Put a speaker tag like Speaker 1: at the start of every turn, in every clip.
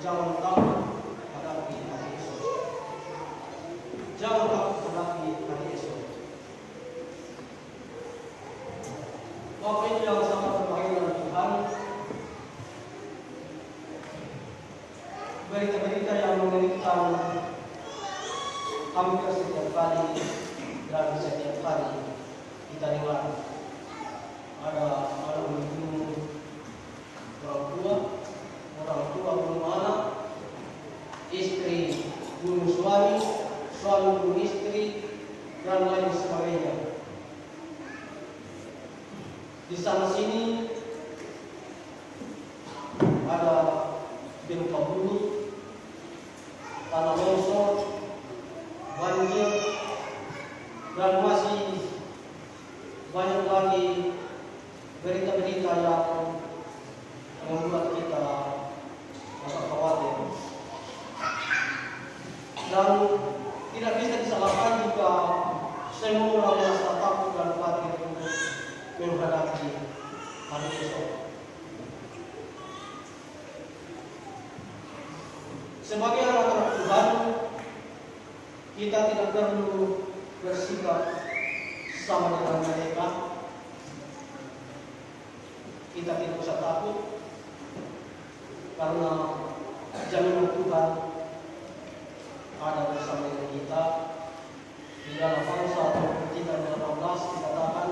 Speaker 1: jangan takut hadapi hari esok. Jangan takut hadapi hari esok. Bapak Ibu yang sangat berbahagia dalam Tuhan, berita-berita yang mengerikan hampir setiap kali dan setiap hari kita dengar. Ada anak membunuh orang tua bunuh anak, istri bunuh suami, suami bunuh istri, dan lain sebagainya. Di sana sini ada gempa bumi, tanah longsor, banjir, dan masih banyak lagi berita-berita yang membuat kita agak khawatir. Dan tidak bisa disalahkan jika semua orang merasa takut dan khawatir untuk menghadapi hari esok. Sebagai anak-anak Tuhan, kita tidak perlu bersikap sama dengan mereka. Kita tidak usah takut, karena jaminan Tuhan ada bersama dengan kita. Di dalam Amsal 3:18 dikatakan,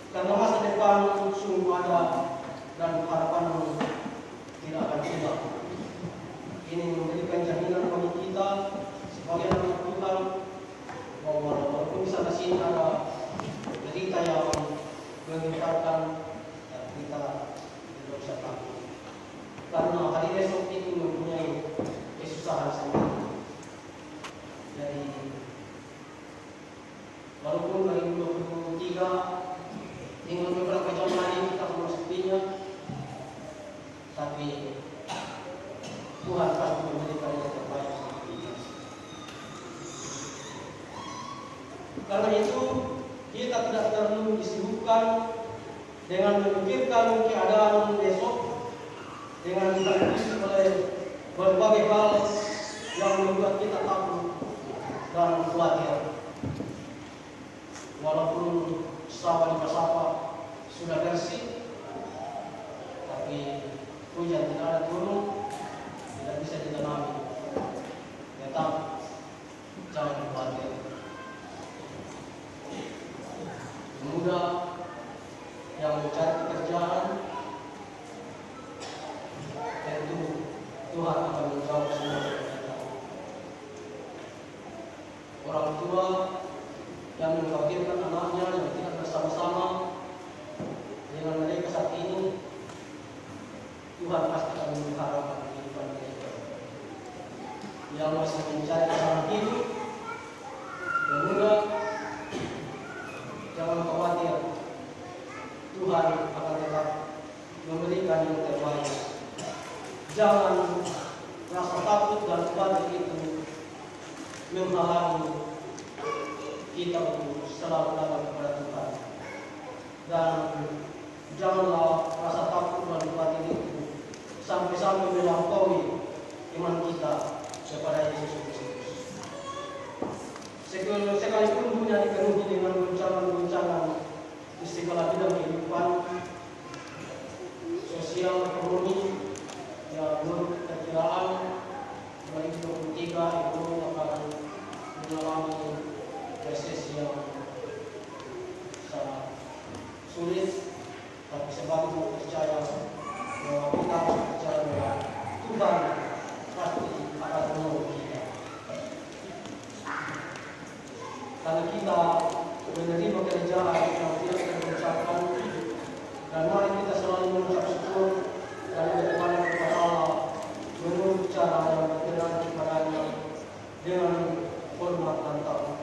Speaker 1: karena masa depan sungguh ada dan harapanmu tidak akan hilang. Ini memberikan jaminan bagi kita sebagai anak Tuhan bahwa walaupun di sana sini ada berita yang menggetarkan, kita tidak usah takut, karena hari esok itu mempunyai kesusahan sendiri. Jadi walaupun 2023 tinggal beberapa jam lagi kita memasukinya, tapi Tuhan pasti memberikan yang terbaik. Karena itu kita tidak perlu disibukkan dengan memikirkan keadaan besok, dengan ditangisi oleh berbagai hal yang membuat kita takut dan khawatir. Walaupun sawah di Pasapa sudah bersih, tapi hujan tidak ada turun, tidak bisa ditanami. Tetap jangan khawatir. Pemuda yang mencari pekerjaan, tentu Tuhan akan menjawab semua pertanyaan. Orang tua yang mengkhawatirkan anaknya yang tidak bersama-sama dengan mereka saat ini, Tuhan pasti akan memelihara kehidupan mereka. Yang masih mencari pasangan hidup, pemuda, jangan khawatir. Tuhan akan tetap memberikan yang terbaik. Jangan rasa takut dan khawatir itu menghalangi kita untuk selalu datang kepada Tuhan. Dan janganlah rasa takut dan khawatir itu sampai-sampai melampaui iman kita kepada Yesus Kristus. Sekalipun dunia dipenuhi dengan goncangan-goncangan di segala bidang kehidupan, sosial, ekonomi, yang menurut perkiraan 2023 ekonomi akan mengalami resesi yang sangat sulit, tapi sebab itu percaya bahwa kita harus percaya bahwa Tuhan pasti akan menolong kita. Karena kita menerima kerjaan yang tidak terucapkan, dan mari kita selalu mengucap syukur dan berdoa kepada Allah menurut cara yang berkenan kepadanya dengan hormat dan takut.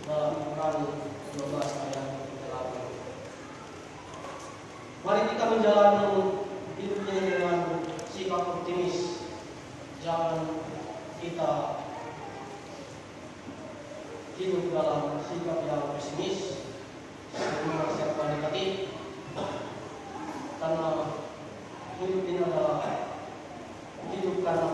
Speaker 1: Dalam Ibrani 12 ayat 8. Mari kita menjalani hidup ini dengan sikap optimis. Jangan kita hidup dalam sikap yang pesimis, serta negatif, karena hidup ini adalah hidup karena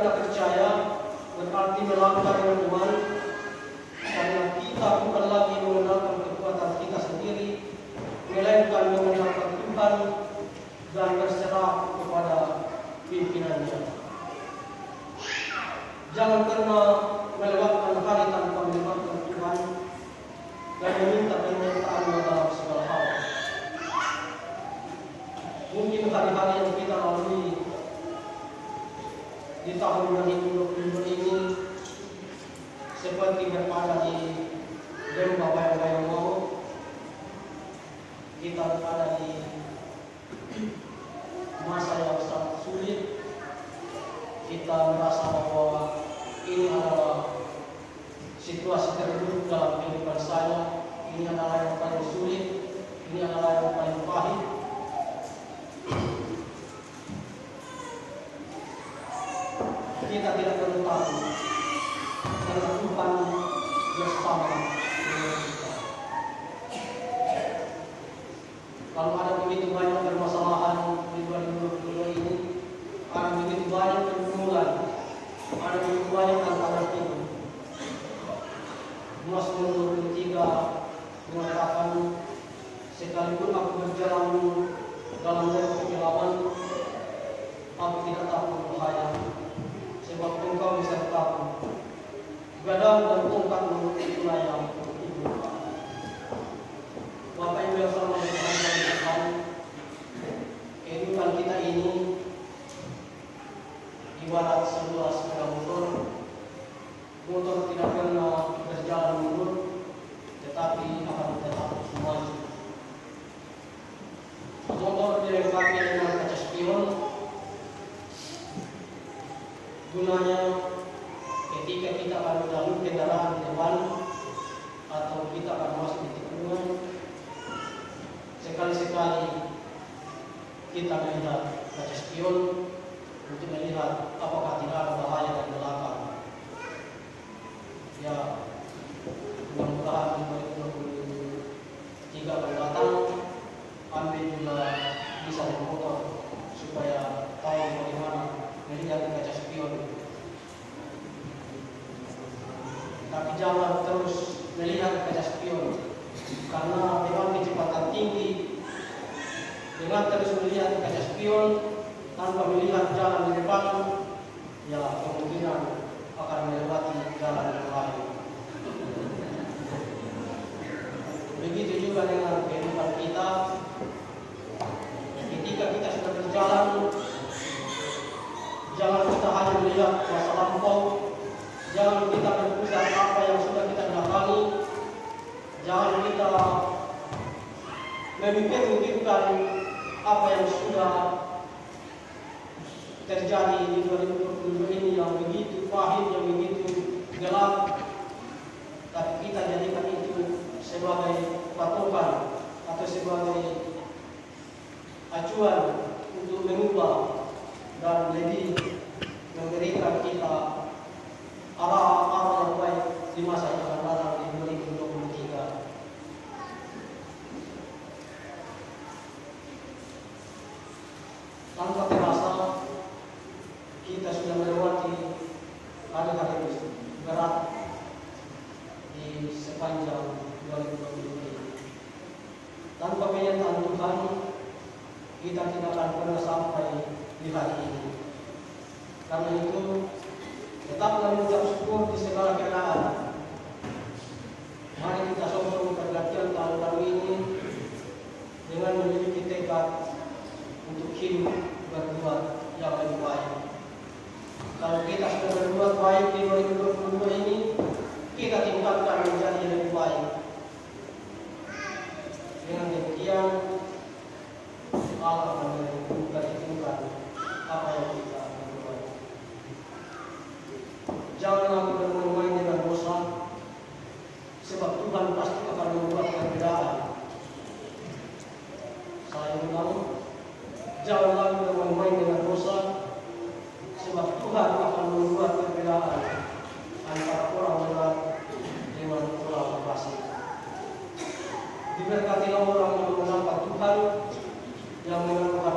Speaker 1: kita percaya berarti melangkah dengan iman, karena kita bukan lagi mengandalkan kekuatan kita sendiri, melainkan mengandalkan Tuhan dan berserah kepada pimpinannya. Jangan pernah melewatkan hari tanpa melibatkan Tuhan dan meminta penyertaan dalam segala hal. Mungkin hari-hari yang kita lalui di tahun 2022 ini seperti berada di lembah bayang-bayang maut. Kita berada di masa yang sangat sulit. Kita merasa bahwa ini adalah situasi terburuk dalam kehidupan saya. Ini adalah yang paling sulit. Ini adalah yang paling pahit. Kita tidak perlu takut, karena Tuhan bersama dengan kita. Kalau ada begitu banyak permasalahan di 2022 ini, ada begitu banyak pergumulan, ada begitu banyak tantangan itu. Mazmur 23 mengatakan, sekalipun aku berjalan dalam lembah kegelapan, aku tidak takut bahaya, sebab Engkau besertaku. Gadamu dan tongkatmu itulah yang menghibur. Bapak Ibu yang selamat dari Tuhan, kehidupan kita ini ibarat sebuah sepeda motor. Motor tidak pernah berjalan mundur, tetapi akan tetap maju. Motor dilengkapi dengan kaca spion. Gunanya ketika kita akan melalui kendaraan di depan atau kita akan masuk di tikungan, sekali-sekali kita melihat kaca spion untuk melihat apakah tidak ada bahaya dari belakang. Ya, mudah-mudahan di 2023 akan datang, ambil juga bisa di motor supaya tahu bagaimana melihat kaca spion. Tapi jangan terus melihat kaca spion, karena dengan kecepatan tinggi, dengan terus melihat kaca spion tanpa melihat jalan di depan, ya kemungkinan akan melewati jalan yang lain. Begitu juga dengan kehidupan kita. Ketika kita sudah berjalan, jangan kita hanya melihat masa lampau, jangan kita berpusat apa yang sudah kita lakukan, jangan kita memikirkan apa yang sudah terjadi di 2022 ini yang begitu pahit, yang begitu gelap, tapi kita jadikan itu sebagai patokan atau sebagai acuan untuk mengubah dan lebih memberikan kita arah-arah yang baik di masa yang akan datang di 2023. Tanpa terasa kita sudah melewati hari-hari berat di sepanjang 2022 ini. Tanpa penyertaan Tuhan, kita tidak akan pernah sampai di hari ini. Karena itu, tetaplah mengucap syukur di segala keadaan. Mari kita sama-sama pergantian tahun baru ini dengan memiliki tekad untuk hidup berbuat yang lebih baik. Kalau kita sudah berbuat baik di 2022 ini, kita tingkatkan menjadi lebih baik. Dengan demikian, Allah akan memperhitungkan apa yang kita berbuat. Jangan lagi bermain dengan dosa, sebab Tuhan pasti akan membuat perbedaan. Saya ulang, jangan lagi bermain dengan dosa, sebab Tuhan akan membuat perbedaan antara orang benar dengan orang fasik. Diberkatilah orang yang mengenalkan Tuhan, yang mengenalkan